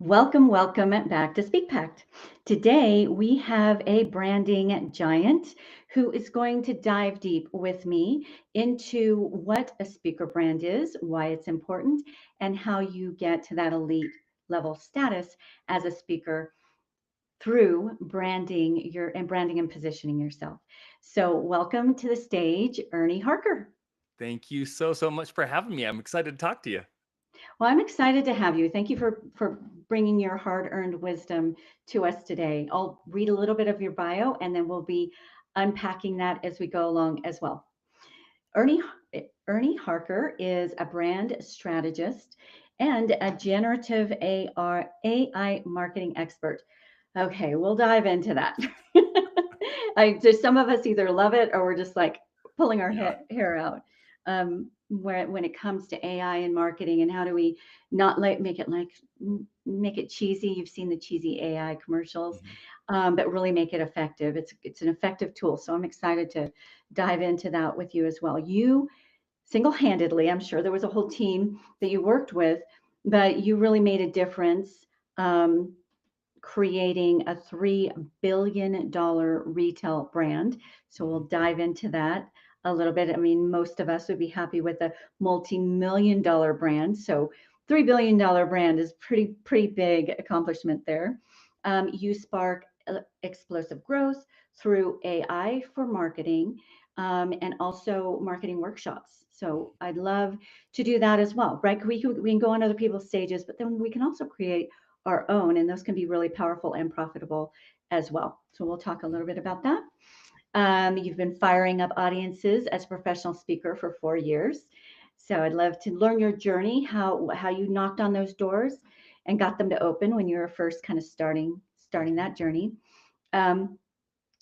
Welcome back to Speak Pact. Today we have a branding giant who is going to dive deep with me into what a speaker brand is, why it's important, and how you get to that elite level status as a speaker through branding and positioning yourself. So, welcome to the stage, Ernie Harker. Thank you so much for having me. I'm excited to talk to you. Well, I'm excited to have you. Thank you for bringing your hard-earned wisdom to us today. I'll read a little bit of your bio, and then we'll be unpacking that as we go along as well. Ernie Ernie Harker is a brand strategist and a generative AI marketing expert. Okay, we'll dive into that. Just some of us either love it or we're just like pulling our Yeah. hair out. When it comes to AI and marketing, and how do we not make it cheesy? You've seen the cheesy AI commercials, Mhm. but really make it effective. It's an effective tool. So I'm excited to dive into that with you as well. You single-handedly, I'm sure there was a whole team that you worked with, but you really made a difference. Creating a $3 billion retail brand. So we'll Mhm. dive into that a little bit. I mean, most of us would be happy with a multi-million dollar brand. So $3 billion brand is pretty big accomplishment there. You spark explosive growth through AI for marketing, and also marketing workshops. So I'd love to do that as well, right? We can go on other people's stages, but then we can also create our own, and those can be really powerful and profitable as well. So we'll talk a little bit about that. You've been firing up audiences as a professional speaker for 4 years. So I'd love to learn your journey, how you knocked on those doors and got them to open when you were first kind of starting that journey. Um,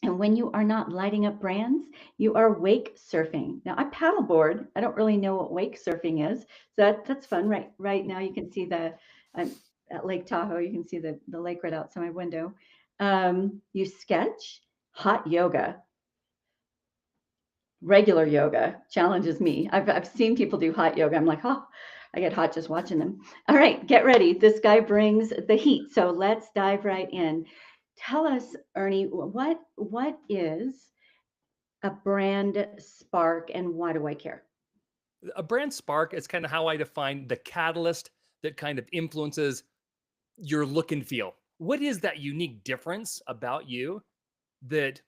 and when you are not lighting up brands, you are wake surfing. Now I paddleboard. I don't really know what wake surfing is, so that's fun. Right now you can see I'm at Lake Tahoe. You can see the lake right outside my window. You sketch. Hot yoga. Regular yoga challenges me. I've seen people do hot yoga. I'm like, oh, I get hot just watching them. All right, get ready. This guy brings the heat. So let's dive right in. Tell us, Ernie, what is a brand spark and why do I care? A brand spark is kind of how I define the catalyst that kind of influences your look and feel. What is that unique difference about you that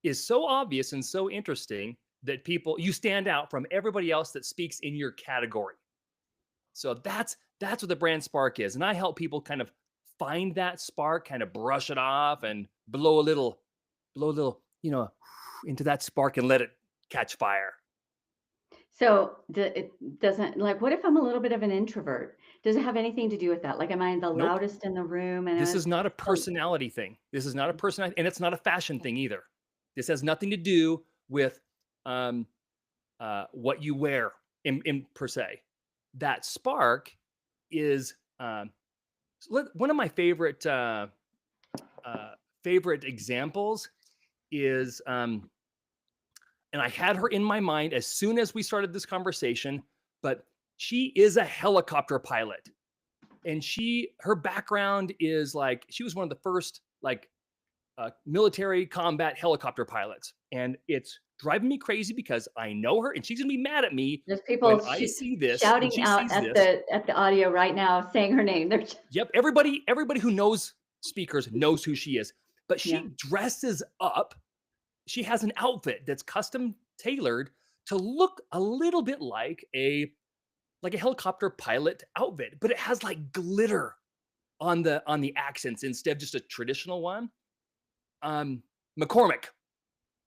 is so obvious and so interesting that you stand out from everybody else that speaks in your category? So that's what the brand spark is. And I help people kind of find that spark, kind of brush it off and blow a little, into that spark and let it catch fire. So it doesn't like what if I'm a little bit of an introvert? Does it have anything to do with that? Like, am I the Nope. loudest in the room? And This is not a the personality thing. This is not a personality, and it's not a fashion thing either. This has nothing to do with um, what you wear in per se. That spark is one of my uh, favorite examples is, and I had her in my mind as soon as we started this conversation, but she is a helicopter pilot. And her background is like she was one of the first like military combat helicopter pilots, and it's driving me crazy because I know her, and she's gonna be mad at me there's when people I see this, when shouting she out sees this. at the audio right now, saying her name. They're Yep, everybody who knows speakers knows who she is, but yeah. she dresses up. She has an outfit that's custom tailored to look a little bit like a helicopter pilot outfit, but it has like glitter on the accents instead of just a traditional one. Um, McCormick.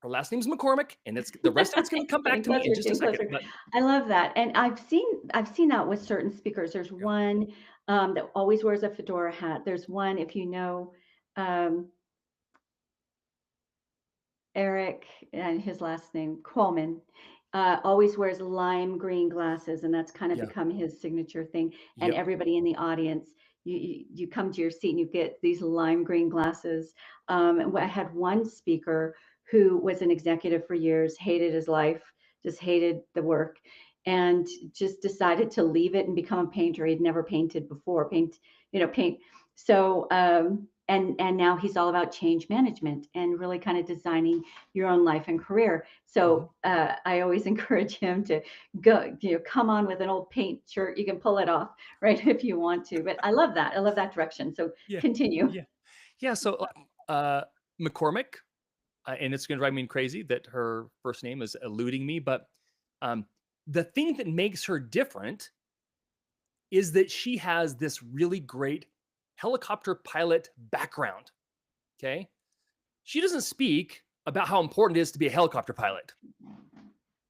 Her last name's McCormick, and it's the rest of it's going to come back Getting to me in closer, just a getting second. closer. But I love that, and I've seen that with certain speakers. There's yeah, one that always wears a fedora hat. There's one, if you know, um, Eric and his last name Coleman, always wears lime green glasses, and that's kind of yeah, become his signature thing. And yep, everybody in the audience, you come to your seat and you get these lime green glasses. I had one speaker who was an executive for years, hated his life, just hated the work, and just decided to leave it and become a painter. He'd never painted before. Paint. So, and now he's all about change management and really kind of designing your own life and career. Mhm. So I always encourage him to go, come on with an old paint shirt. You can pull it off, right, if you want to. But I love that. I love that direction. So Yeah. continue. Yeah. Yeah. So, uh, McCormick, and it's going to drive me crazy that her first name is eluding me, but um, the thing that makes her different is that she has this really great helicopter pilot background. Okay. She doesn't speak about how important it is to be a helicopter pilot.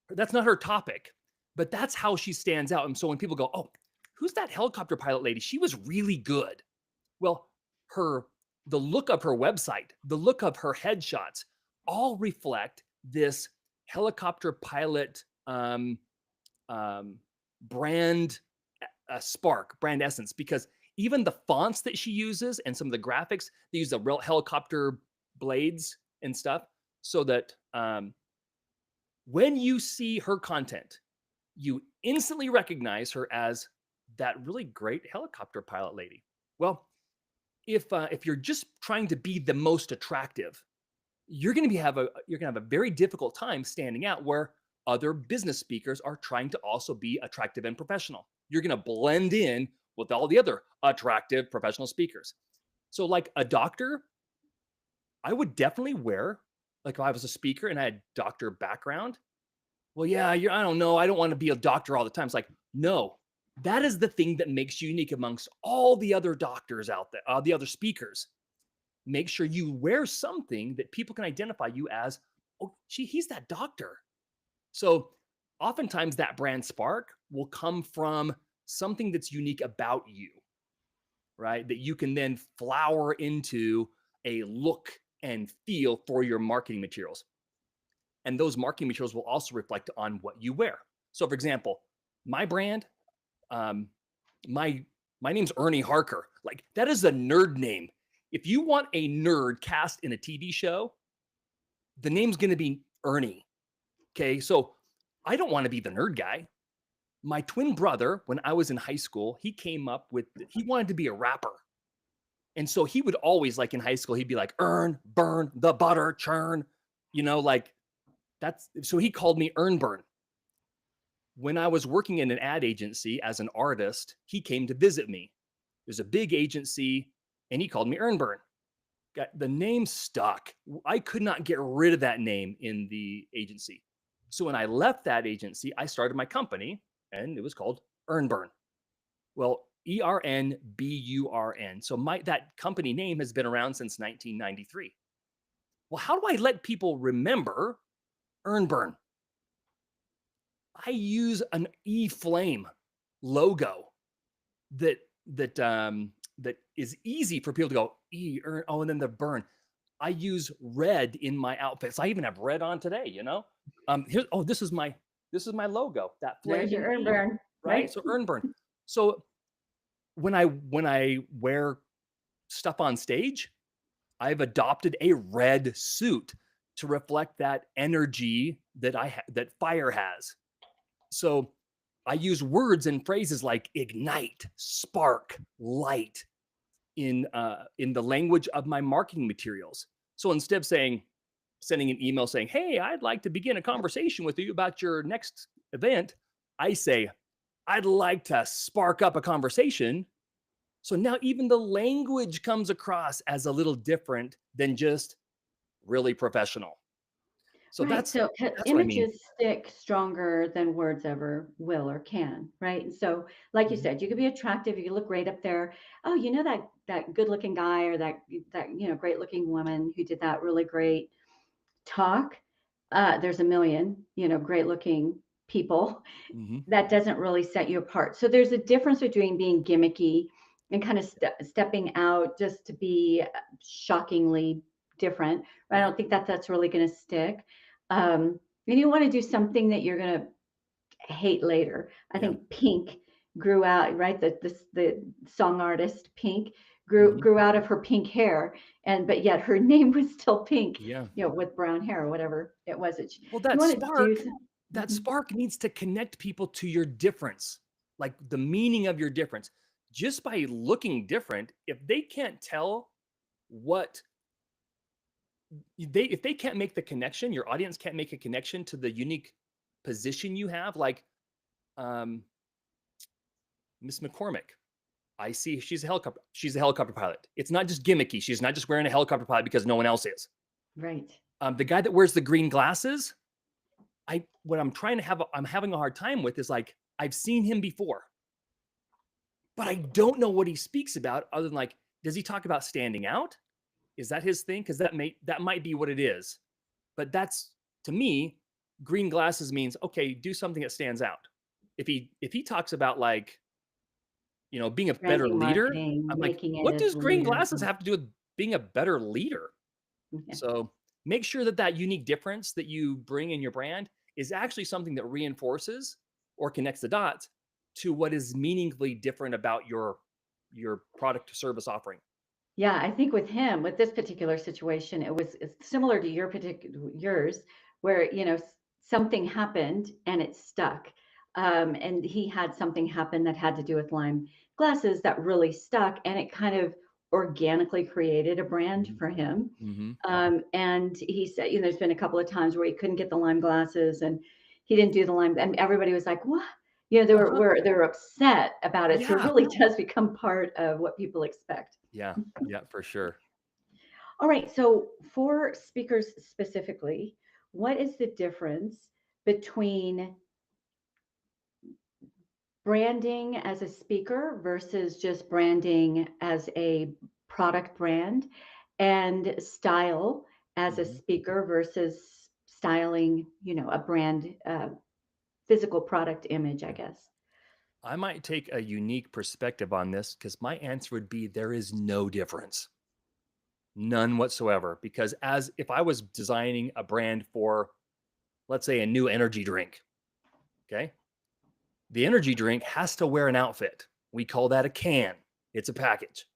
That's not her topic, but that's how she stands out. And so when people go, "Oh, who's that helicopter pilot lady? She was really good." Well, her the look of her website, the look of her headshots all reflect this helicopter pilot um, brand spark, brand essence, because even the fonts that she uses and some of the graphics, they use the real helicopter blades and stuff so that when you see her content, you instantly recognize her as that really great helicopter pilot lady. Well, if you're just trying to be the most attractive, you're gonna have a very difficult time standing out where other business speakers are trying to also be attractive and professional. You're gonna blend in with all the other attractive professional speakers. So, like a doctor, I would definitely wear, like if I was a speaker and I had doctor background. Well, yeah, I don't know. I don't want to be a doctor all the time. It's like, no, that is the thing that makes you unique amongst all the other doctors out there, the other speakers. Make sure you wear something that people can identify you as, oh, gee, he's that doctor. So oftentimes that brand spark will come from something that's unique about you, right? That you can then flower into a look and feel for your marketing materials. And those marketing materials will also reflect on what you wear. So, for example, my brand, um, my my name's Ernie Harker. Like that is a nerd name. If you want a nerd cast in a TV show, the name's going to be Ernie. Okay, so I don't want to be the nerd guy. My twin brother, when I was in high school, he wanted to be a rapper. And so he would always, like in high school, he'd be like, earn, burn, the butter, churn, like that's so he called me Earn Burn. When I was working in an ad agency as an artist, he came to visit me. It was a big agency, and he called me Earn Burn. The name stuck. I could not get rid of that name in the agency. So when I left that agency, I started my company, and it was called Earn Burn. Well, ERNBURN. So that company name has been around since 1993. Well, how do I let people remember Earn Burn? I use an E-flame logo that that is easy for people to go and then the burn. I use red in my outfits. I even have red on today. This is my logo. That There's your flaming earn E, burn, right? right? So earn burn. So when I wear stuff on stage, I've adopted a red suit to reflect that energy that fire has. So I use words and phrases like ignite, spark, light in the language of my marketing materials. So instead of sending an email saying, "Hey, I'd like to begin a conversation with you about your next event," I say, "I'd like to spark up a conversation." So now even the language comes across as a little different than just really professional. So Right. So that's what I mean. images stick stronger than words ever will or can, right? And so, like you Mhm, said, you could be attractive, you could look great up there. Oh, that good looking guy or that great looking woman who did that really great talk. There's a million, great looking people. mhm, That doesn't really set you apart. So there's a difference between being gimmicky and kind of stepping out just to be shockingly different. I yeah, don't think that that's really going to stick. And you want to do something that you're going to hate later. I yeah, think Pink grew out, right? The song artist Pink grew mhm, grew out of her pink hair, but yet her name was still Pink, yeah. with brown hair or whatever it was. Well, You want to do that Mhm. spark needs to connect people to your difference, like the meaning of your difference. just by looking different, if they can't tell what if they can't make the connection, your audience can't make a connection to the unique position you have, like um, Miss McCormick. I see she's a helicopter pilot. It's not just gimmicky. She's not just wearing a helicopter pilot because no one else is. Right. The guy that wears the green glasses, what I'm trying to have I'm having a hard time with is like I've seen him before, but I don't know what he speaks about other than like, does he talk about standing out? Is that his thing? Because that might be what it is. But that's, to me, green glasses means okay, do something that stands out. If he talks about like, being a better Branding, leader, marketing, I'm like, making it what as does green leader. glasses have to do with being a better leader? Yeah. So make sure that unique difference that you bring in your brand is actually something that reinforces or connects the dots to what is meaningfully different about your product or service offering. Yeah, I think with him, with this particular situation, it's similar to yours, where something happened and it stuck, and he had something happen that had to do with Lyme glasses that really stuck, and it kind of organically created a brand Mhm. for him. Mhm. And he said, there's been a couple of times where he couldn't get the Lyme glasses, and he didn't do the Lyme, and everybody was like, "What?" Uh-huh. They were upset about it. So it Yeah. really does become part of what people expect. Yeah. Yeah, for sure. All right. So for speakers specifically, what is the difference between branding as a speaker versus just branding as a product brand, and style as a Mhm. speaker versus styling, a brand, physical product image, I Yeah. guess? I might take a unique perspective on this because my answer would be there is no difference. None whatsoever. Because as if I was designing a brand for, let's say, a new energy drink, okay? The energy drink has to wear an outfit. We call that a can. It's a package.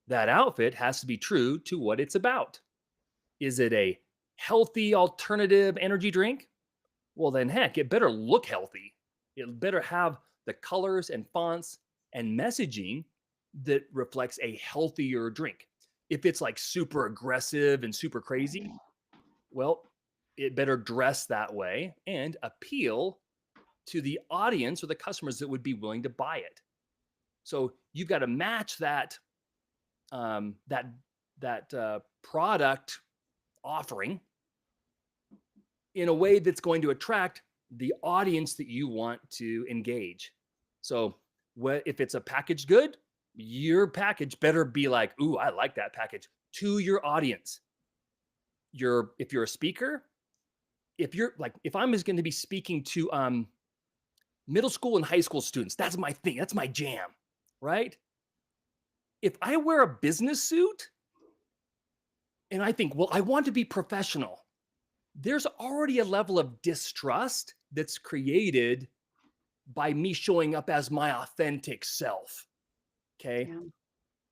That outfit has to be true to what it's about. Is it a healthy alternative energy drink? Well, then heck, it better look healthy. It better have the colors and fonts and messaging that reflects a healthier drink. If it's like super aggressive and super crazy, well, it better dress that way and appeal to the audience or the customers that would be willing to buy it. So you've got to match um, that that product offering in a way that's going to attract the audience that you want to engage. So, if it's a packaged good, your package better be like, "Ooh, I like that package," to your audience. If you're a speaker, if I'm just going to be speaking to middle school and high school students, that's my thing. That's my jam, right? If I wear a business suit and I think, well, I want to be professional, there's already a level of distrust that's created by me showing up as my authentic self. Okay. Yeah.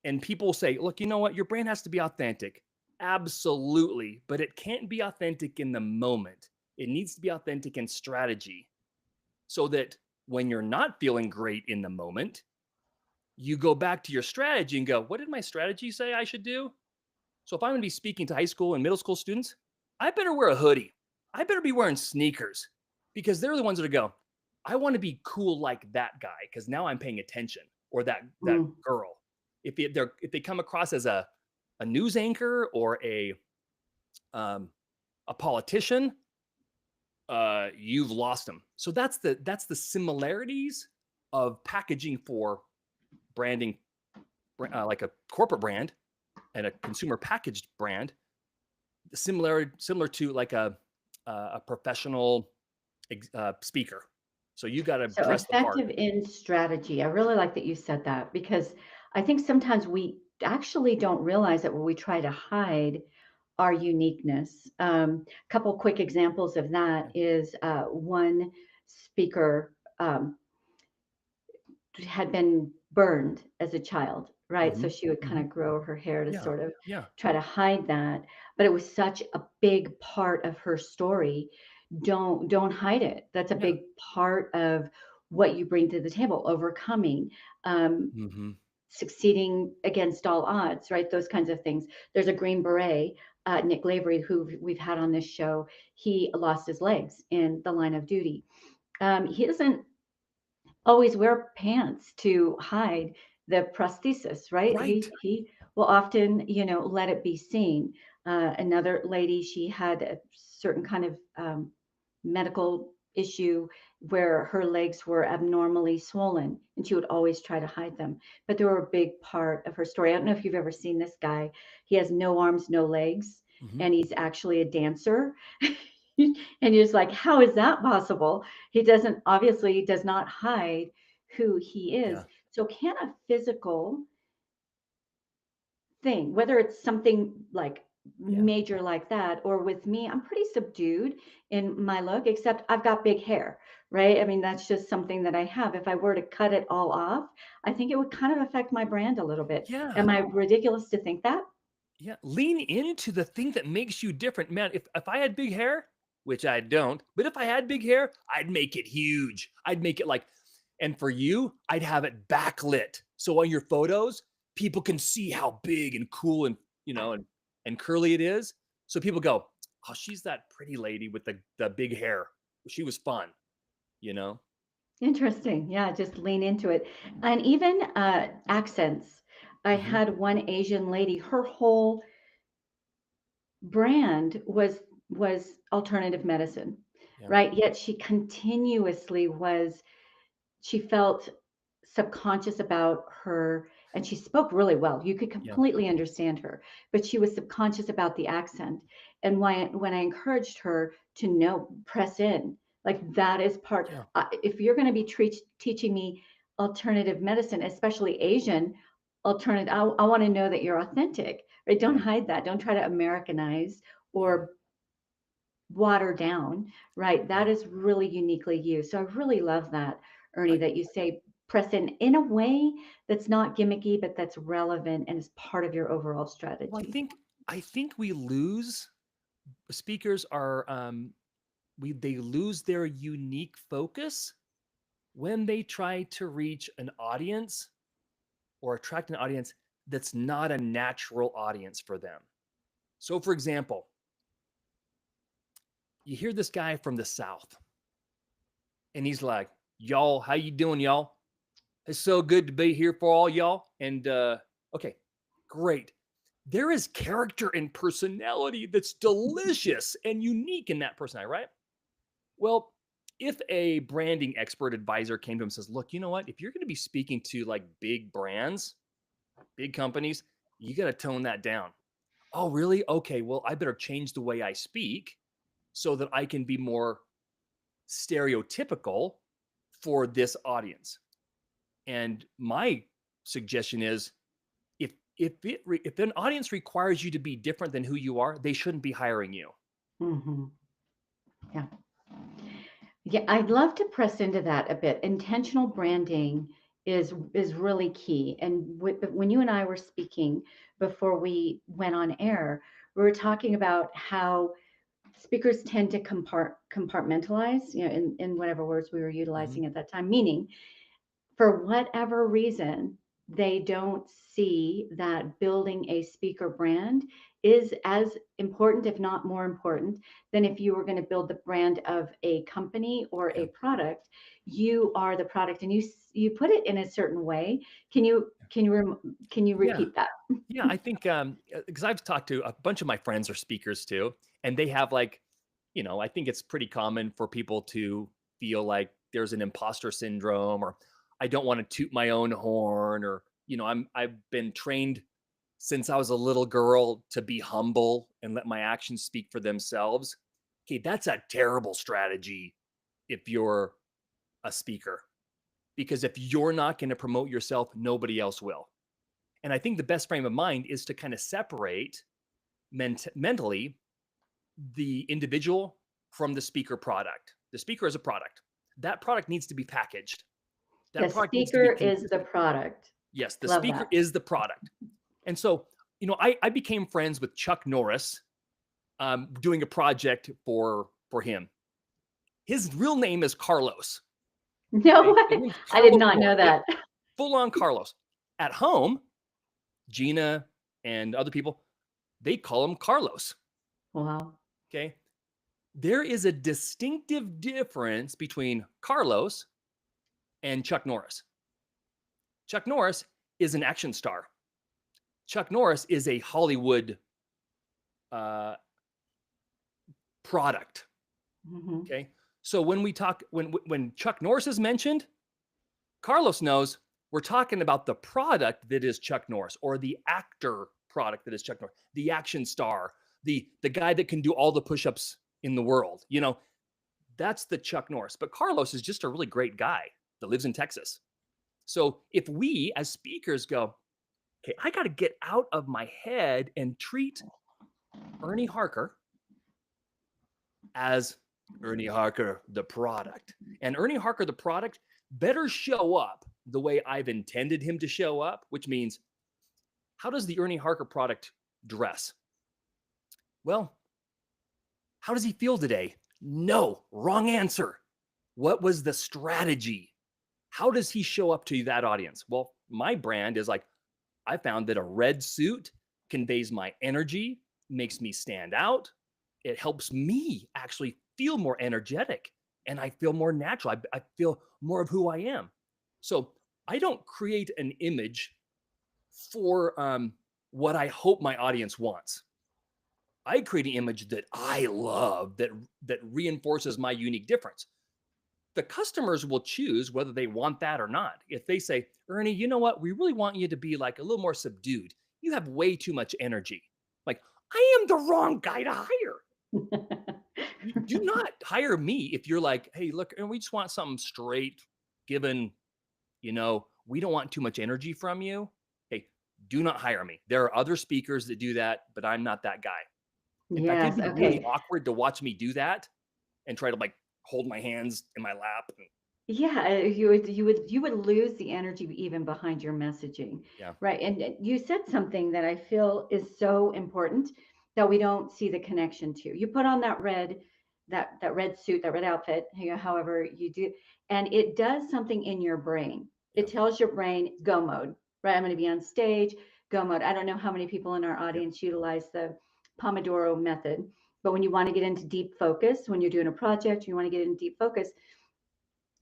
And people say, look, you know what? Your brand has to be authentic. Absolutely. But it can't be authentic in the moment. It needs to be authentic in strategy so that when you're not feeling great in the moment, you go back to your strategy and go, what did my strategy say I should do? So if I'm going to be speaking to high school and middle school students, I better wear a hoodie. I better be wearing sneakers because they're the ones that go, I want to be cool like that guy because now I'm paying attention, or that Mm. girl. If they come across as a news anchor or um, a politician, you've lost them. So that's the similarities of packaging for branding, like a corporate brand and a consumer packaged brand, similar to like a professional speaker. So you got to So dress the part. effective in strategy. I really like that you said that, because I think sometimes we actually don't realize that when we try to hide our uniqueness. A couple quick examples of that Yeah. is, one speaker, had been burned as a child, right? So Hmm. she would kind Hmm. of grow her hair to Yeah. sort of Yeah. try to hide that. But it was such a big part of her story. Don't hide it. That's a Yeah. big part of what you bring to the table, overcoming, um, Hmm. succeeding against all odds, right? Those kinds of things. There's a Green Beret, Nick Lavery, who we've had on this show. He lost his legs in the line of duty. He doesn't always wear pants to hide the prosthesis, right? Right. He will often, let it be seen. Another lady, she had a certain kind of medical issue where her legs were abnormally swollen, and she would always try to hide them. But they were a big part of her story. I don't know if you've ever seen this guy. He has no arms, no legs, Hmm. and he's actually a dancer. And you're just like, how is that possible? He doesn't, obviously he does not hide who he is. Yeah. So can a physical thing, whether it's something like Yeah. major like that, or with me, I'm pretty subdued in my look, except I've got big hair, right? I mean, that's just something that I have. If I were to cut it all off, I think it would kind of affect my brand a little bit. Yeah. Am I ridiculous to think that? Yeah. Lean into the thing that makes you different. Man, if I had big hair, which I don't, but if I had big hair, I'd make it huge. I'd make it like, and for you, I'd have it backlit. So on your photos, people can see how big and cool and and curly it is. So people go, oh, she's that pretty lady with the big hair. She was fun, you know? Interesting. Yeah, just lean into it. And even accents. I Hmm. had one Asian lady, her whole brand was alternative medicine, Yeah. right? Yet she continuously was, she felt subconscious about her, and she spoke really well. You could Yeah. completely understand her, but she was subconscious about the accent. And when I encouraged her to know, press in, like that is part. Yeah. If you're going to be teaching me alternative medicine, especially Asian alternative, I want to know that you're authentic, right? Don't Yeah. hide that. Don't try to Americanize Yeah. or water down, right? That Yeah. is really uniquely you. So I really love that, Ernie, I, that you say press in a way that's not gimmicky, but that's relevant and is part of your overall well, strategy. I think we lose speakers are we they lose their unique focus when they try to reach an audience or attract an audience that's not a natural audience for them. So for example, you hear this guy from the South and he's like, y'all, how you doing, y'all? It's so good to be here for all y'all. And okay, great. There is character and personality that's delicious and unique in that personality, right? Well, if a branding expert advisor came to him and says, look, you know what? If you're going to be speaking to like big brands, big companies, you got to tone that down. Oh, really? Okay. Well, I better change the way I speak so that I can be more stereotypical for this audience. And my suggestion is if an audience requires you to be different than who you are, they shouldn't be hiring you. Hmm. Yeah. Yeah, I'd love to press into that a bit. Intentional branding is really key. And when you and I were speaking before we went on air, we were talking about how speakers tend to compartmentalize, in whatever words we were Mhm. utilizing at that time, meaning for whatever reason, they don't see that building a speaker brand is as important, if not more important, than if you were going to build the brand of a company or Yeah. a product. You are the product, and you put it in a certain way. Can you Yeah. repeat that? Yeah, I think because I've talked to a bunch of my friends are speakers too, and they have like, I think it's pretty common for people to feel like there's an imposter syndrome, or I don't want to toot my own horn, or I've been trained since I was a little girl to be humble and let my actions speak for themselves. Okay, that's a terrible strategy if you're a speaker, because if you're not going to promote yourself, nobody else will. And I think the best frame of mind is to kind of separate mentally the individual from the speaker product. The speaker is a product. That product needs to be packaged. The That product needs to speaker be is the consistent. product. Yes, the Love speaker that. is the product. And so, I became friends with Chuck Norris doing a project for him. His real name is Carlos. No Okay? His way. name's I did Carlos not Moore. know Yep, that. full on Carlos. At home, Gina and other people, they call him Carlos. Wow. Okay. There is a distinctive difference between Carlos and Chuck Norris. Chuck Norris is an action star. Chuck Norris is a Hollywood uh, product. Mhm. Okay. So when we talk, when Chuck Norris is mentioned, Carlos knows we're talking about the product that is Chuck Norris, or the actor product that is Chuck Norris, the action star, the guy that can do all the push-ups in the world. That's the Chuck Norris. But Carlos is just a really great guy that lives in Texas. So if we as speakers go, okay, I got to get out of my head and treat Ernie Harker as Ernie Harker, the product. And Ernie Harker, the product, better show up the way I've intended him to show up, which means, how does the Ernie Harker product dress? Well, how does he feel today? No, wrong answer. What was the strategy? How does he show up to that audience? Well, my brand is like, I found that a red suit conveys my energy, makes me stand out. It helps me actually feel more energetic and I feel more natural. I feel more of who I am. So I don't create an image for what I hope my audience wants. I create an image that I love, that reinforces my unique difference. The customers will choose whether they want that or not. If they say, Ernie, you know what? We really want you to be like a little more subdued. You have way too much energy. Like, I am the wrong guy to hire. You do not hire me if you're like, hey, look, and we just want something straight, given, we don't want too much energy from you. Hey, do not hire me. There are other speakers that do that, but I'm not that guy. In fact, it'd Yes, be really okay. awkward to watch me do that and try to like hold my hands in my lap. Yeah, you would lose the energy even behind your messaging, Yeah. right? And you said something that I feel is so important that we don't see the connection to. You put on that red suit, that red outfit, however you do, and it does something in your brain. Yeah. It tells your brain go mode, right? I'm going to be on stage, go mode. I don't know how many people in our Yeah. audience utilize the Pomodoro method, but when you want to get into deep focus, when you're doing a project, you want to get into deep focus,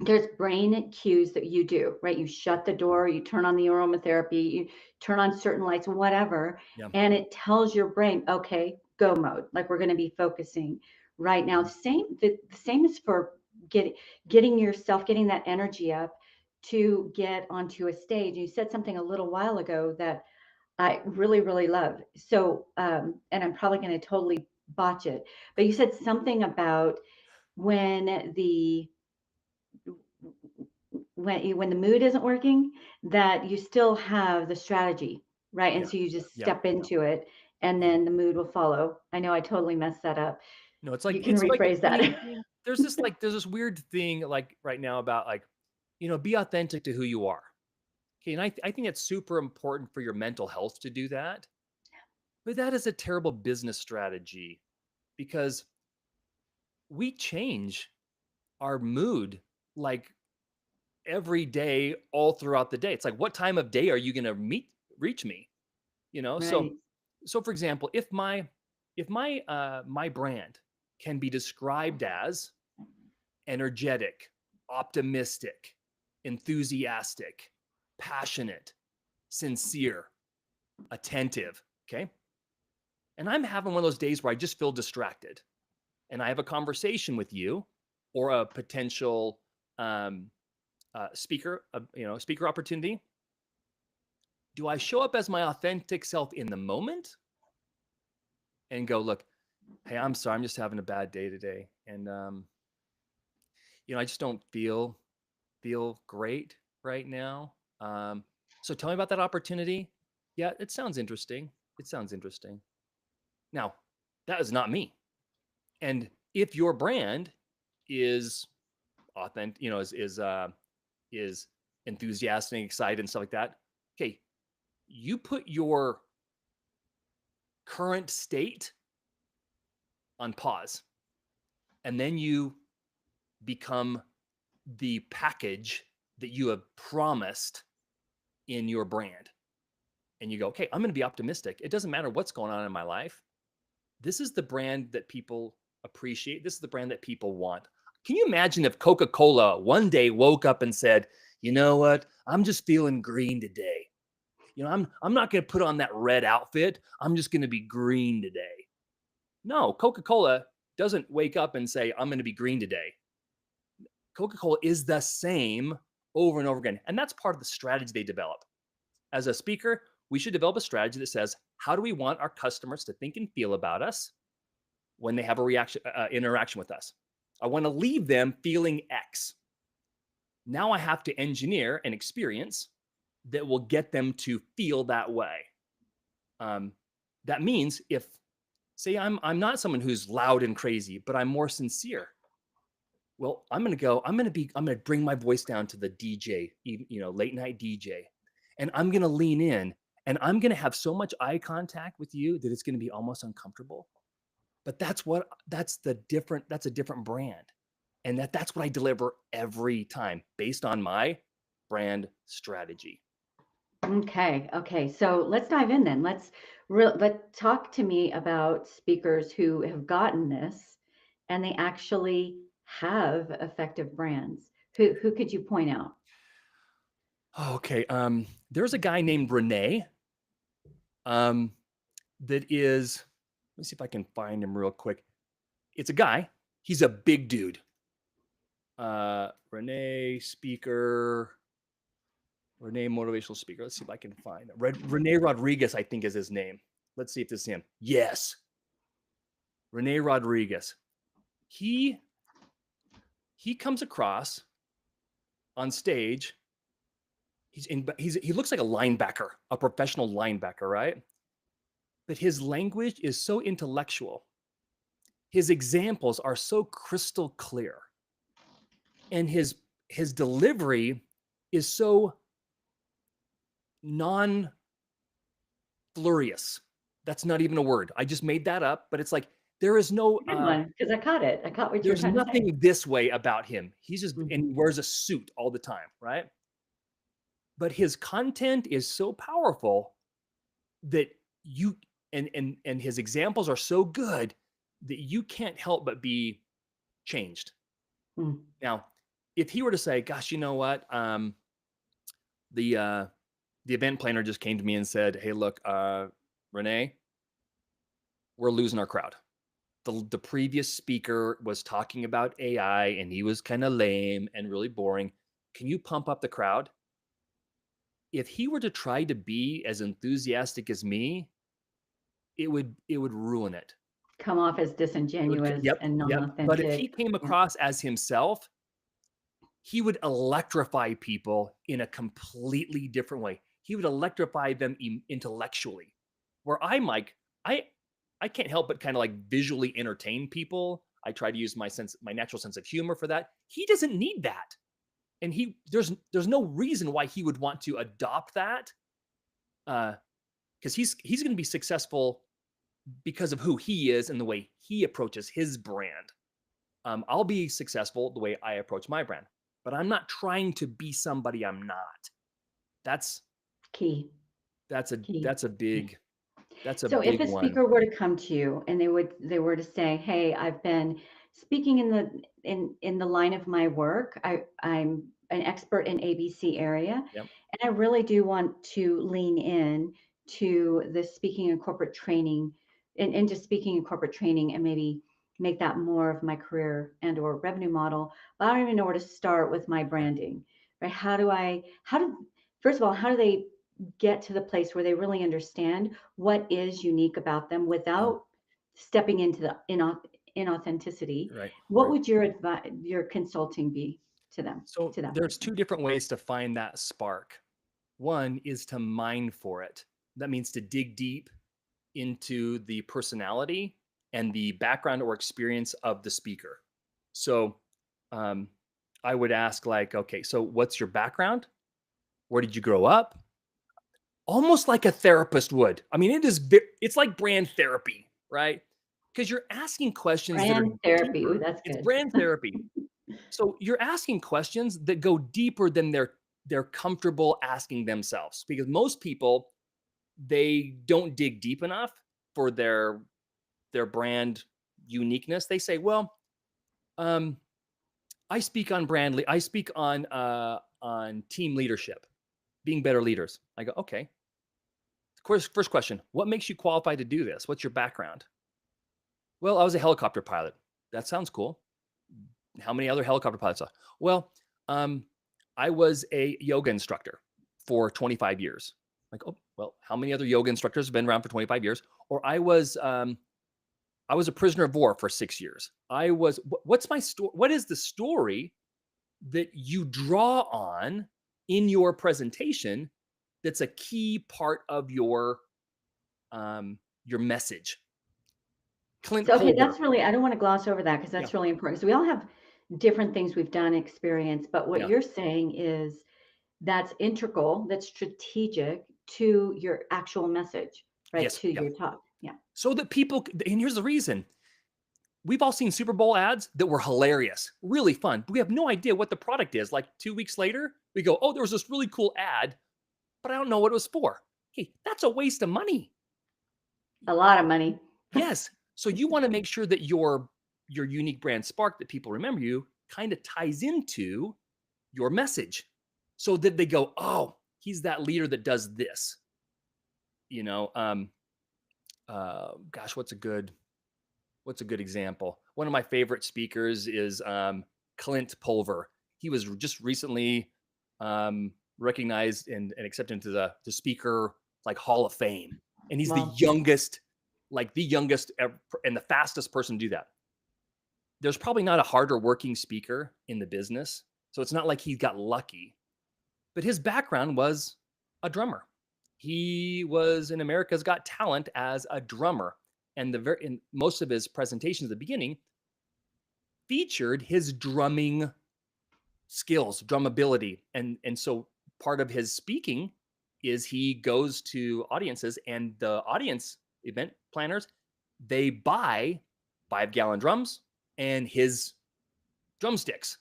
there's brain cues that you do, right? You shut the door, you turn on the aromatherapy, you turn on certain lights, whatever, Yeah. and it tells your brain, okay, go mode. Like we're going to be focusing right now. Mhm. The same is for getting yourself, getting that energy up to get onto a stage. You said something a little while ago that I really, really love. So, and I'm probably going to totally botch it, but you said something about when the when the mood isn't working, that you still have the strategy, right? And Yeah. so you just Yeah. step into it and Yeah. then the mood will follow. I know I totally messed that up. No, it's You like can rephrase I mean, that. there's this weird thing like right now about like, be authentic to who you are. Okay. And I think it's super important for your mental health to do that. But that is a terrible business strategy because we change our mood like every day, all throughout the day. It's like, what time of day are you going to reach me? So Right. for example, if my brand can be described as energetic, optimistic, enthusiastic, passionate, sincere, attentive, okay? And I'm having one of those days where I just feel distracted and I have a conversation with you or a potential um, speaker opportunity. Do I show up as my authentic self in the moment and go, look, hey, I'm sorry, I'm just having a bad day today, and I just don't feel great right now. So tell me about that opportunity. Yeah, it sounds interesting. It sounds interesting. Now, that is not me. And if your brand is authentic, is enthusiastic, excited, and stuff like that, okay, you put your current state on pause, and then you become the package that you have promised in your brand. And you go, okay, I'm going to be optimistic. It doesn't matter what's going on in my life. This is the brand that people appreciate. This is the brand that people want. Can you imagine if Coca-Cola one day woke up and said, you know what? I'm just feeling green today. I'm not going to put on that red outfit. I'm just going to be green today. No, Coca-Cola doesn't wake up and say, I'm going to be green today. Coca-Cola is the same over and over again. And that's part of the strategy they develop. As a speaker, we should develop a strategy that says, how do we want our customers to think and feel about us when they have a interaction with us? I want to leave them feeling X. Now I have to engineer an experience that will get them to feel that way. That means if, say, I'm not someone who's loud and crazy, but I'm more sincere. Well, I'm going to bring my voice down to the DJ, late night DJ, and I'm going to lean in, and I'm going to have so much eye contact with you that it's going to be almost uncomfortable. But that's a different brand. And that's what I deliver every time based on my brand strategy. Okay. So let's dive in then. Let's talk to me about speakers who have gotten this and they actually have effective brands. Who could you point out? Okay. There's a guy named Renee. That is, let me see if I can find him real quick. It's a guy. He's a big dude. Renee motivational speaker. Let's see if I can find him. Renee Rodriguez, I think is his name. Let's see if this is him. Yes. Renee Rodriguez. He comes across on stage. He looks like a linebacker, a professional linebacker, right? But his language is so intellectual. His examples are so crystal clear. And his delivery is so non-flurious. That's not even a word. I just made that up, but it's like there is no Good one, because I caught it. I caught what you were there's trying to say. nothing this way about him. He's just Mhm. and he wears a suit all the time, right? But his content is so powerful that you and his examples are so good that you can't help but be changed. Mm. Now, if he were to say, gosh, you know what? The event planner just came to me and said, hey, look, Renee, we're losing our crowd. The previous speaker was talking about AI and he was kind of lame and really boring. Can you pump up the crowd? If he were to try to be as enthusiastic as me, it would ruin it. Come off as disingenuous and Yep. But if he non-authentic. came Yeah. across as himself, he would electrify people in a completely different way. He would electrify them intellectually. Where I'm like, I can't help but kind of like visually entertain people. I try to use my natural sense of humor for that. He doesn't need that. And there's no reason why he would want to adopt that. Because he's going to be successful because of who he is and the way he approaches his brand. I'll be successful the way I approach my brand, but I'm not trying to be somebody I'm not. That's Key. that's a Key. big So if a one. speaker were to come to you and they were to say, "Hey, I've been speaking in the line of my work. I'm an expert in ABC area, Yep. and I really do want to lean in to the speaking and corporate training, and into speaking and corporate training, and maybe make that more of my career and or revenue model. But I don't even know where to start with my branding, right? First of all, how do they get to the place where they really understand what is unique about them without stepping into the inauthenticity? Right. What would your consulting be to them, So to that there's person? two different ways to find that spark. One is to mine for it. That means to dig deep into the personality and the background or experience of the speaker. So I would ask like, okay, so what's your background? Where did you grow up? Almost like a therapist would. I mean, it's like brand therapy, right? Because you're asking questions that are Brand therapy. Ooh, deeper. that's It's good. brand therapy. So you're asking questions that go deeper than they're comfortable asking themselves, because most people, they don't dig deep enough for their brand uniqueness. They say, well, um, I speak on team leadership, being better leaders. I go, okay. Of course, first question, what makes you qualified to do this? What's your background? Well, I was a helicopter pilot. That sounds cool. How many other helicopter pilots? Well, um, I was a yoga instructor for 25 years. Like, oh, well, how many other yoga instructors have been around for 25 years? Or I was a prisoner of war for 6 years. What's my story? What is the story that you draw on in your presentation that's a key part of your message? Clint So, okay, Colbert. that's really, I don't want to gloss over that because Yeah, that's really important. So we all have different things we've done, experience, but what yeah, you're saying is that's integral, that's strategic to your actual message, right? yes, To yeah. your talk. Yeah. So that people, and here's the reason: we've all seen Super Bowl ads that were hilarious, really fun. But we have no idea what the product is. Like 2 weeks later, we go, "Oh, there was this really cool ad, but I don't know what it was for." Hey, that's a waste of money. A lot of money. Yes. So you want to make sure that your unique brand spark that people remember you kind of ties into your message, so that they go, "Oh, he's that leader that does this." You know, gosh, what's a good example? One of my favorite speakers is Clint Pulver. He was just recently recognized and accepted into the speaker like Hall of Fame, and he's Well, the youngest and the fastest person to do that. There's probably not a harder working speaker in the business, so it's not like he got lucky. But his background was a drummer. He was in America's Got Talent as a drummer, and in most of his presentations at the beginning featured his drumming skills, drum ability, and so part of his speaking is he goes to audiences, and the audience event planners, they buy 5-gallon drums and his drumsticks.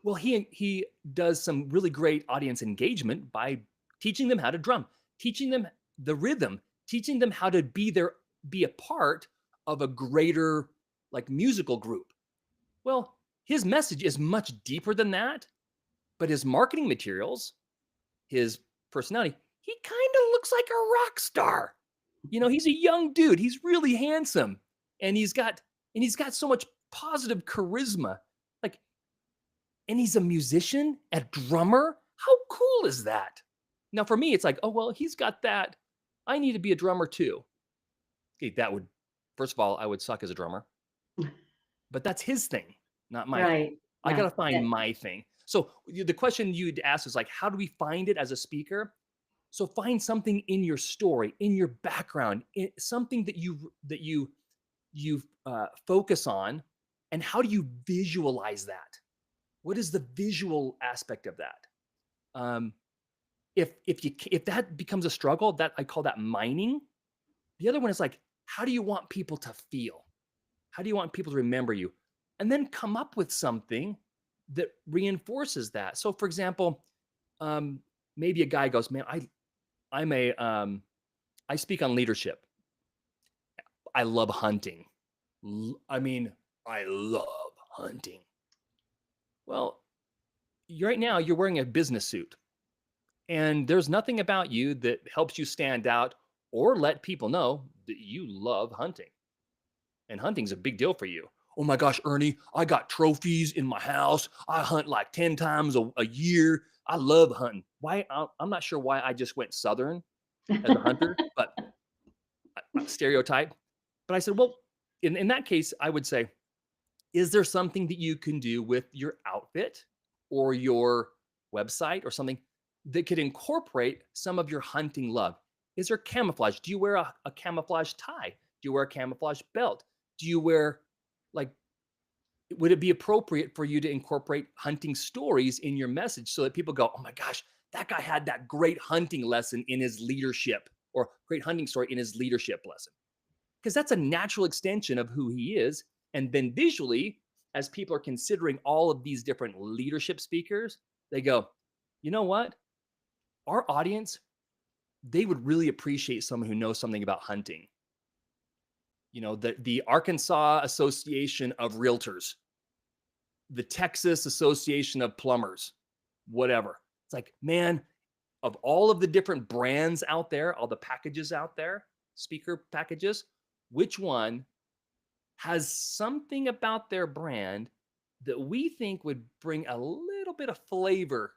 Well, he does some really great audience engagement by teaching them how to drum, teaching them the rhythm, teaching them how to be a part of a greater like musical group. Well, his message is much deeper than that, but his marketing materials, his personality, he kind of looks like a rock star. He's a young dude. He's really handsome, and he's got so much positive charisma. Like, and he's a musician, a drummer. How cool is that? Now, for me, it's like, oh, well, he's got that. I need to be a drummer too. Okay, first of all, I would suck as a drummer, but that's his thing, not my thing. right. I got Yeah. to find Yeah. my thing. So the question you'd ask is like, how do we find it as a speaker? So find something in your story, in your background, something that you focus on, and how do you visualize that? What is the visual aspect of that? Um, if that becomes a struggle, that I call that mining. The other one is like, how do you want people to feel? How do you want people to remember you? And then come up with something that reinforces that. So, for example, um, maybe a guy goes, "Man, I'm a I speak on leadership. I love hunting. I mean, I love hunting." Well, right now you're wearing a business suit, and there's nothing about you that helps you stand out or let people know that you love hunting. And hunting's a big deal for you. "Oh my gosh, Ernie, I got trophies in my house. I hunt like 10 times a year. I love hunting." Why? I'm not sure why I just went Southern as a hunter, but stereotype. But I said, well, in that case, I would say, is there something that you can do with your outfit or your website or something that could incorporate some of your hunting love? Is there camouflage? Do you wear a camouflage tie? Do you wear a camouflage belt? Do you wear, like, would it be appropriate for you to incorporate hunting stories in your message so that people go, "Oh my gosh, that guy had that great hunting lesson in his leadership, or great hunting story in his leadership lesson"? Because that's a natural extension of who he is. And then visually, as people are considering all of these different leadership speakers, they go, you know what? Our audience, they would really appreciate someone who knows something about hunting. The Arkansas Association of Realtors, the Texas Association of Plumbers, whatever. It's like, man, of all of the different brands out there, all the packages out there, speaker packages, which one has something about their brand that we think would bring a little bit of flavor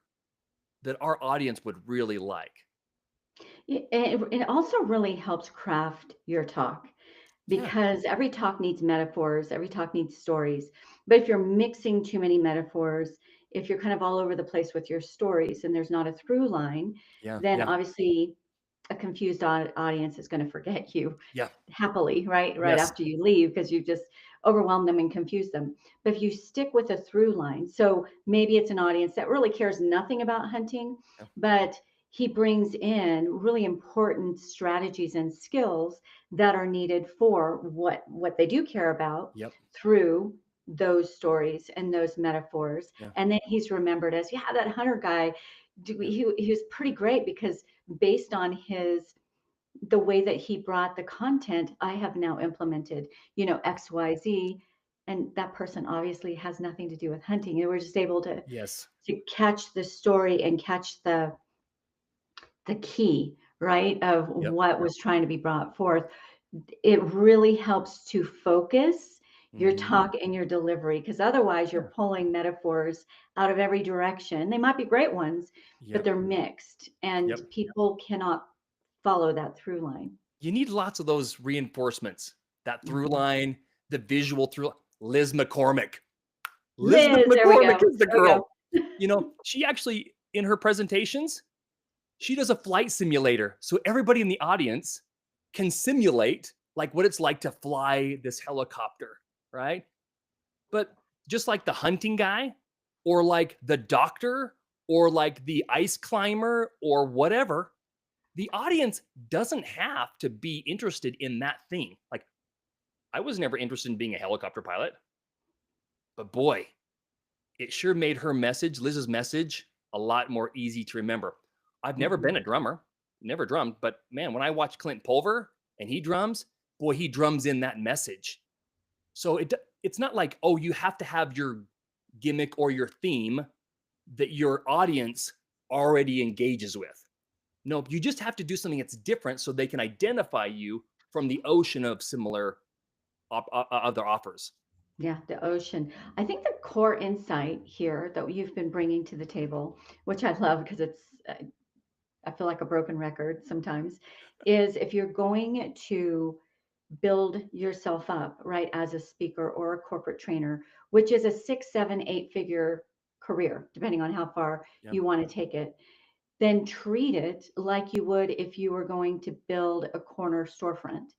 that our audience would really like? It also really helps craft your talk, Yeah. because every talk needs metaphors, every talk needs stories. But if you're mixing too many metaphors, if you're kind of all over the place with your stories and there's not a through line, Yeah. then Yeah. obviously a confused audience is going to forget you Yeah. happily, right Yes. after you leave, because you just overwhelm them and confuse them. But if you stick with a through line, so maybe it's an audience that really cares nothing about hunting, Yeah. but he brings in really important strategies and skills that are needed for what they do care about Yep. through those stories and those metaphors. Yeah. And then he's remembered as, yeah, that hunter guy, Yeah. he was pretty great, because based on the way that he brought the content, I have now implemented, XYZ. And that person obviously has nothing to do with hunting. And we're just able to Yes. catch the story and catch the key, right, of Yep. what was trying to be brought forth. It really helps to focus your Hmm. talk and your delivery, because otherwise you're Yeah. pulling metaphors out of every direction. They might be great ones, but Yep. they're mixed, and Yep. people cannot follow that through line. You need lots of those reinforcements, that through Mhm. line, the visual through. Liz McCormick. Elizabeth Liz, there we McCormick go. is the There we girl. go. She actually, in her presentations, she does a flight simulator. So everybody in the audience can simulate like what it's like to fly this helicopter, right? But just like the hunting guy, or like the doctor, or like the ice climber, or whatever, the audience doesn't have to be interested in that thing. Like, I was never interested in being a helicopter pilot, but boy, it sure made her message, Liz's message, a lot more easy to remember. I've never Mhm. been a drummer, never drummed, but man, when I watch Clint Pulver and he drums, boy, he drums in that message. So it's not like, oh, you have to have your gimmick or your theme that your audience already engages with. No, you just have to do something that's different so they can identify you from the ocean of similar other offers. Yeah, the ocean. I think the core insight here that you've been bringing to the table, which I love because I feel like a broken record sometimes, is if you're going to build yourself up, right, as a speaker or a corporate trainer, which is a 6, 7, 8 figure career, depending on how far Yeah, you want to take it, then treat it like you would if you were going to build a corner storefront,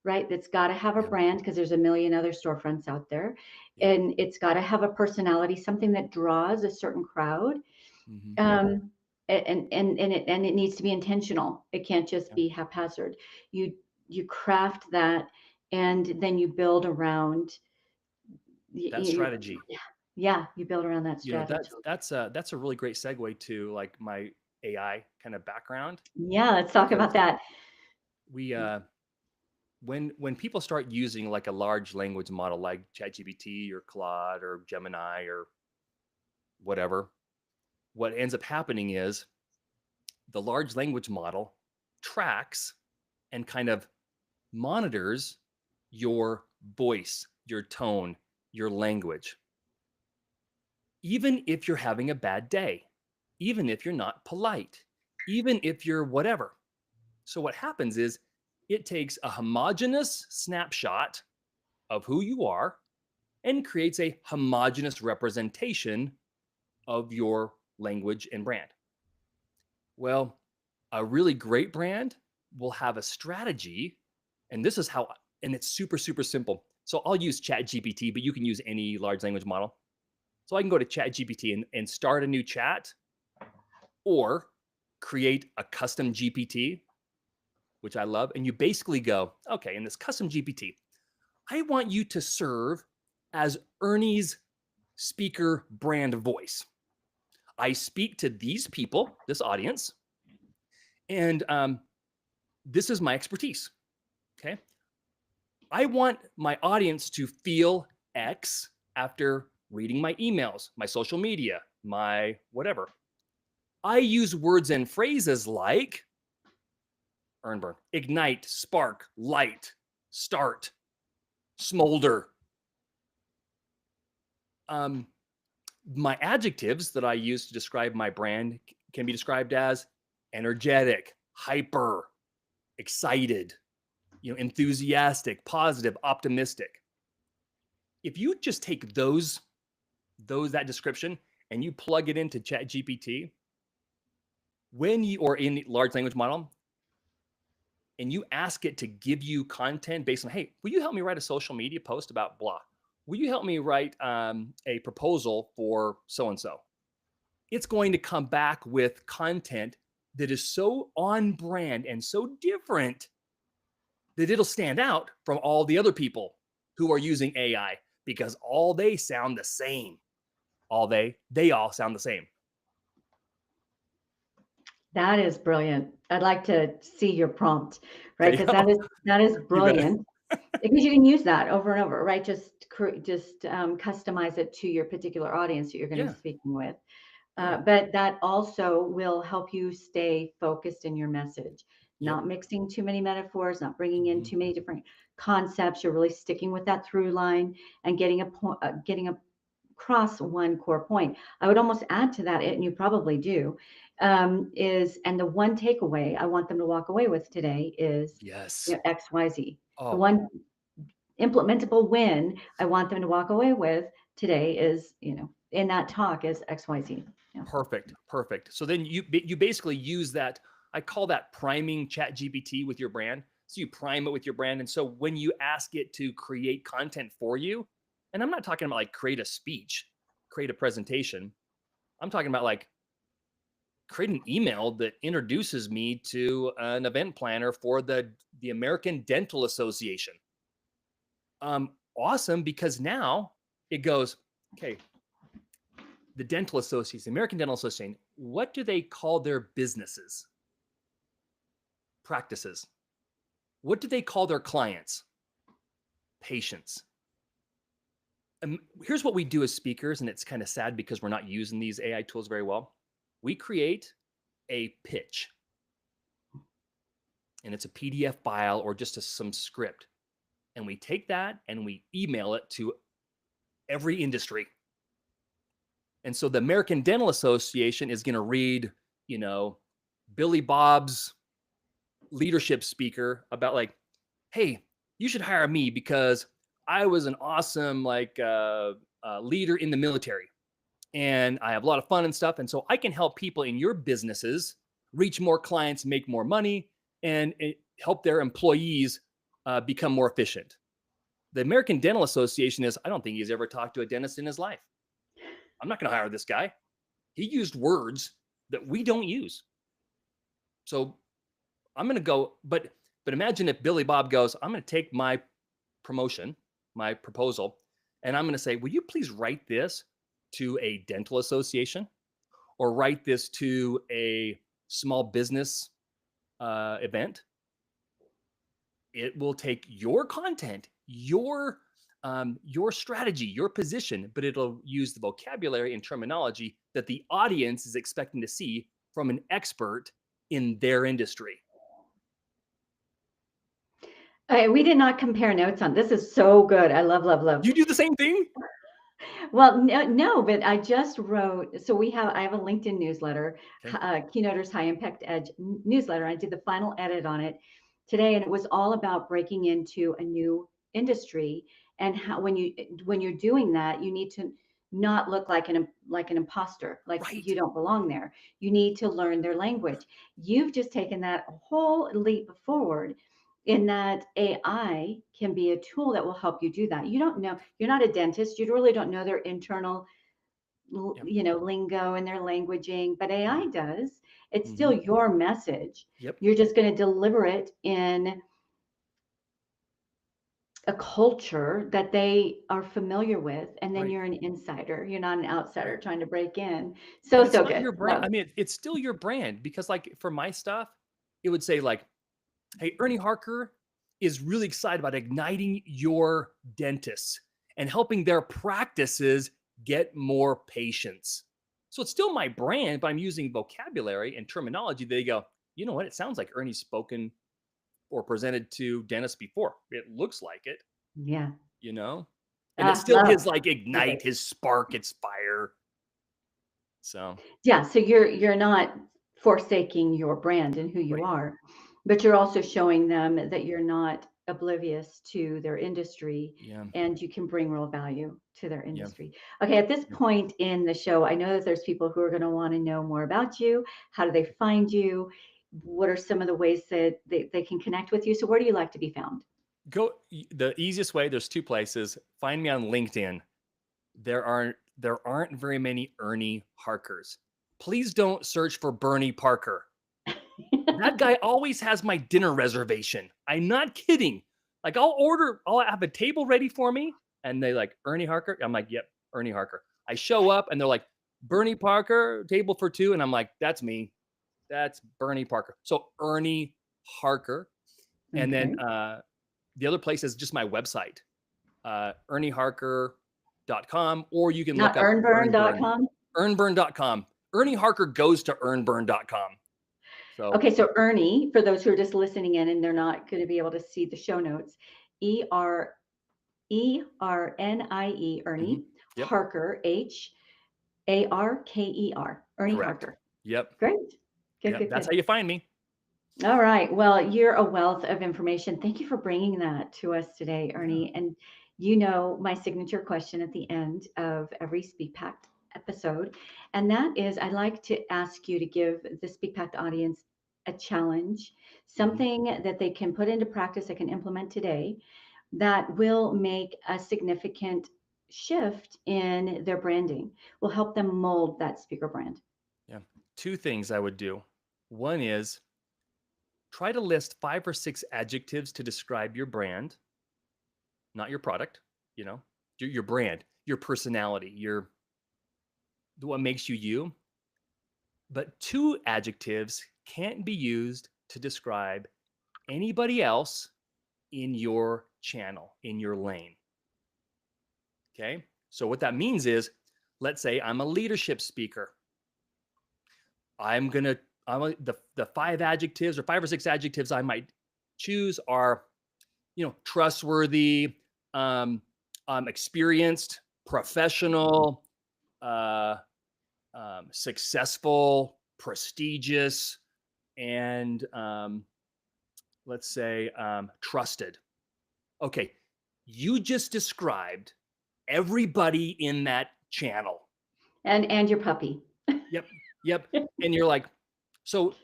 right? That's got to have a yeah, brand, because there's a million other storefronts out there. yep. And it's got to have a personality, something that draws a certain crowd. Hmm. Um, and it needs to be intentional. It can't just Yeah. be haphazard. You craft that, and then you build around. That You, strategy. yeah, you build around that You know, strategy. that's a really great segue to like my AI kind of background, Yeah, let's talk because about that. we when people start using like a large language model like ChatGPT or Claude or Gemini or whatever, what ends up happening is the large language model tracks and kind of monitors your voice, your tone, your language. Even if you're having a bad day, even if you're not polite, even if you're whatever. So, what happens is it takes a homogeneous snapshot of who you are and creates a homogeneous representation of your language and brand. Well, a really great brand will have a strategy, and this is how, and it's super, super simple. So, I'll use ChatGPT, but you can use any large language model. So, I can go to ChatGPT and start a new chat or create a custom GPT, which I love. And you basically go, okay, in this custom GPT, I want you to serve as Ernie's speaker brand voice. I speak to these people, this audience, and this is my expertise. Okay. I want my audience to feel X after reading my emails, my social media, my whatever. I use words and phrases like earn, burn, ignite, spark, light, start, smolder. My adjectives that I use to describe my brand can be described as energetic, hyper, excited, enthusiastic, positive, optimistic. If you just take that description and you plug it into Chat GPT, or in large language model, and you ask it to give you content based on, hey, will you help me write a social media post about blah? Will you help me write a proposal for so-and-so? It's going to come back with content that is so on brand and so different that it'll stand out from all the other people who are using AI, because all they sound the same. They all sound the same. That is brilliant. I'd like to see your prompt, right? Because that is brilliant. Because you can use that over and over, right? Just customize it to your particular audience that you're going to be speaking with. But that also will help you stay focused in your message, not mixing too many metaphors, not bringing in too many different concepts. You're really sticking with that through line and getting across one core point. I would almost add to that, and you probably do, and the one takeaway I want them to walk away with today is X, Y, Z. The one implementable win I want them to walk away with today is, in that talk is X, Y, Z. Yeah. Perfect. So then you basically use that. I call that priming Chat GPT with your brand. So you prime it with your brand. And so when you ask it to create content for you, and I'm not talking about like create a speech, create a presentation. I'm talking about like create an email that introduces me to an event planner for the American Dental Association. Awesome, because now it goes, okay, the Dental Association, the American Dental Association, what do they call their businesses? Practices. What do they call their clients? Patients. Here's what we do as speakers, and it's kind of sad because we're not using these AI tools very well. We create a pitch, and it's a PDF file or just some script. And we take that and we email it to every industry. And so the American Dental Association is going to read, Billy Bob's leadership speaker about like, hey, you should hire me because I was an awesome leader in the military, and I have a lot of fun and stuff. And so I can help people in your businesses reach more clients, make more money, and help their employees become more efficient. The American Dental Association I don't think he's ever talked to a dentist in his life. I'm not going to hire this guy. He used words that we don't use. So I'm going to go, but imagine if Billy Bob goes, I'm going to take my promotion, my proposal, and I'm going to say, will you please write this to a dental association or write this to a small business event? It will take your content, your strategy, your position, but it'll use the vocabulary and terminology that the audience is expecting to see from an expert in their industry. We did not compare notes on this. Is so good. I love. You do the same thing? Well, no, but I just wrote. So I have a LinkedIn newsletter, Keynoters High Impact Edge newsletter. I did the final edit on it today, and it was all about breaking into a new industry and how when you're doing that, you need to not look like an imposter, like you don't belong there. You need to learn their language. You've just taken that a whole leap forward in that AI can be a tool that will help you do that. You don't know, you're not a dentist. You really don't know their internal, lingo and their languaging, but AI does. It's still your message. You're just going to deliver it in a culture that they are familiar with, and then Right. you're an insider. You're not an outsider Right. trying to break in. And So, it's so not good. your brand. Love. I mean, it's still your brand because, like, for my stuff, it would say, like, hey, Ernie Harker is really excited about igniting your dentists and helping their practices get more patients. So it's still my brand, but I'm using vocabulary and terminology. They go, you know what? It sounds like Ernie's spoken or presented to dentists before. It looks like it, Yeah. you know? And it's Ah, still love. his like Love ignite, it. his spark, its fire. So Yeah, so you're not forsaking your brand and who you right. are, but you're also showing them that you're not oblivious to their industry Yeah. and you can bring real value to their Yeah. industry. Okay, at this Yeah. point in the show, I know that there's people who are going to want to know more about you. How do they find you? What are some of the ways that they can connect with you? So where do you like to be found? The easiest way, there's two places. Find me on LinkedIn. There aren't very many Ernie Harkers. Please don't search for Bernie Parker. That guy always has my dinner reservation. I'm not kidding. Like I'll have a table ready for me, and they like Ernie Harker. I'm like, yep, Ernie Harker. I show up and they're like, Bernie Parker, table for two, and I'm like, that's me. That's Bernie Parker. So Ernie Harker, and then Okay. the other place is just my website, ernieharker.com, or you can look Not up Earnburn, earnburn.com? earnburn.com. Ernie Harker goes to earnburn.com. So, Okay, so Ernie, for those who are just listening in and they're not going to be able to see the show notes, ERNIE, mhm, Ernie, yep, Harker, Harker, Ernie correct. Harker. Yep, Great. Good, yep. good, That's good. how you find me. All right. Well, you're a wealth of information. Thank you for bringing that to us today, Yeah. Ernie. And you know my signature question at the end of every Speak Pact episode, and that is I like to ask you to give the Speak Pact audience a challenge, Mhm. something that they can put into practice, they can implement today that will make a significant shift in their branding, will help them mold that speaker brand. Yeah. Two things I would do. One is try to list 5 or 6 adjectives to describe your brand, not your product, you know, your brand, your personality, what makes you you. But 2 adjectives can't be used to describe anybody else in your channel, in your lane. Okay. So, what that means is, let's say I'm a leadership speaker. I'm going to, the 5 adjectives or 5 or 6 adjectives I might choose are, trustworthy, um, experienced, professional, uh, successful, prestigious, and let's say trusted. Okay, you just described everybody in that channel. And your puppy. Yep, yep. And you're like, so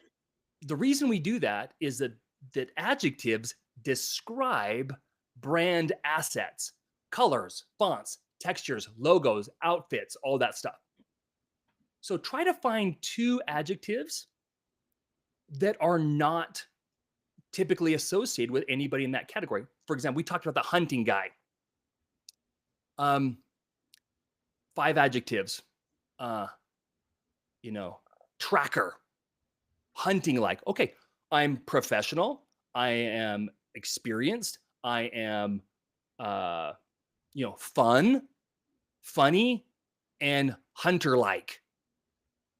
the reason we do that is that adjectives describe brand assets, colors, fonts, textures, logos, outfits, all that stuff. So try to find 2 adjectives that are not typically associated with anybody in that category. For example, we talked about the hunting guy. Um, 5 adjectives. Uh, you know, tracker, hunting like. Okay, I'm professional. I am experienced. I am uh, fun, funny, and hunter like.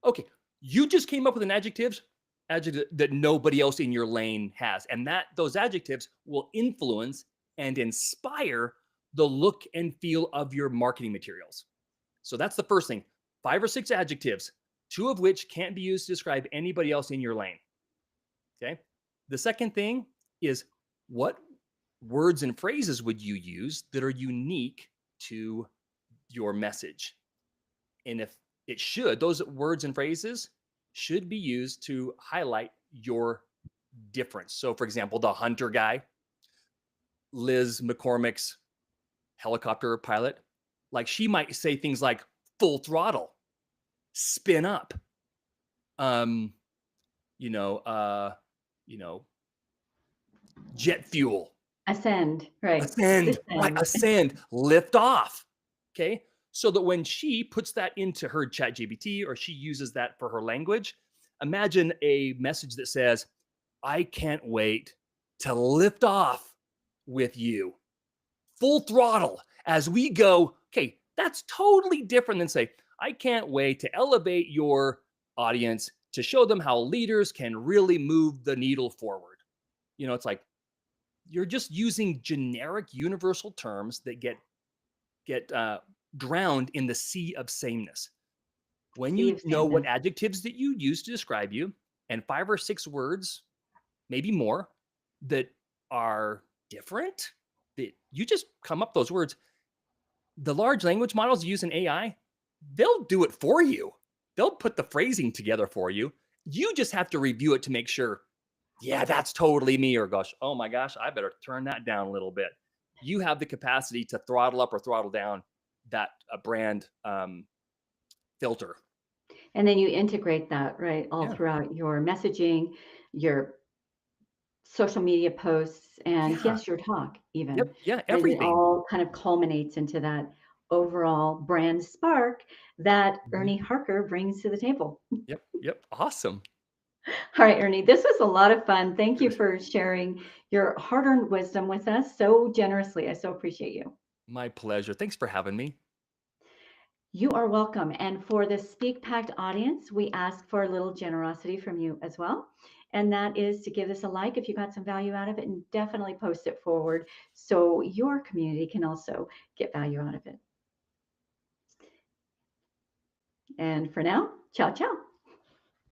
Okay, you just came up with an adjective that nobody else in your lane has, and that those adjectives will influence and inspire the look and feel of your marketing materials. So that's the first thing. 5 or 6 adjectives, 2 of which can't be used to describe anybody else in your lane. Okay. The second thing is, what words and phrases would you use that are unique to your message? And if those words and phrases should be used to highlight your difference. So, for example, the hunter guy, Liz McCormick's helicopter pilot, like she might say things like full throttle, spin up, um, you know, uh, you know, jet fuel. Ascend, right. Ascend, right, Descend. ascend, lift off. Okay. So that when she puts that into her chat GPT or she uses that for her language, imagine a message that says, I can't wait to lift off with you full throttle as we go. Okay. That's totally different than say, I can't wait to elevate your audience to show them how leaders can really move the needle forward. It's like you're just using generic universal terms that get drowned in the sea of sameness. When Sea you of know what sameness. adjectives that you use to describe you and 5 or 6 words, maybe more, that are different, that you just come up those words, the large language models using AI, they'll do it for you. They'll put the phrasing together for you. You just have to review it to make sure, yeah, that's totally me, or gosh, oh my gosh, I better turn that down a little bit. You have the capacity to throttle up or throttle down that brand filter. And then you integrate that, right, all Yeah. throughout your messaging, your social media posts, and Yeah. yes, your talk even. Yep. Yeah. And it Everything. all kind of culminates into that overall brand spark that Mhm. Ernie Harker brings to the table. Yep. Yep. Awesome. All right, Ernie, this was a lot of fun. Thank you for sharing your hard earned wisdom with us so generously. I so appreciate you. My pleasure. Thanks for having me. You are welcome. And for the Speak Packed audience, we ask for a little generosity from you as well. And that is to give this a like if you got some value out of it, and definitely post it forward so your community can also get value out of it. And for now, ciao, ciao.